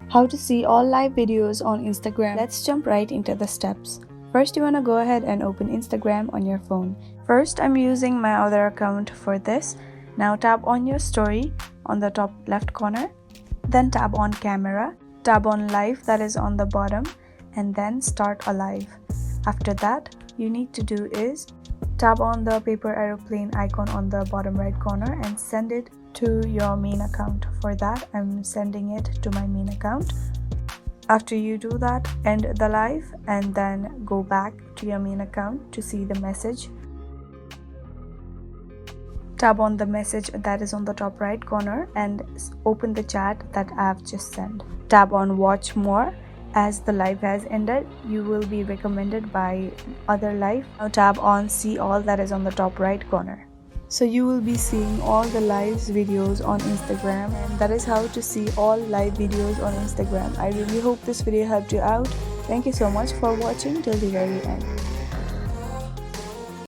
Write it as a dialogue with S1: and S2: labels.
S1: How to see all live videos on Instagram. Let's jump right into the steps. First, you want to go ahead and open Instagram on your phone. First, I'm using my other account for this. Now tap on your story on the top left corner. Then tap on camera. Tap on live, that is on the bottom, and then start a live. After that, you need to do is tap on the paper aeroplane icon on the bottom right corner and send it to your main account. For that, I'm sending it to my main account. After you do that, end the live and then go back to your main account to see the message. Tap on the message that is on the top right corner and open the chat that I have just sent. Tap on watch more. As the live has ended, you will be recommended by other live. Now tap on see all, that is on the top right corner. So you will be seeing all the live videos on Instagram, and that is how to see all live videos on Instagram. I really hope this video helped you out. Thank you so much for watching till the very end.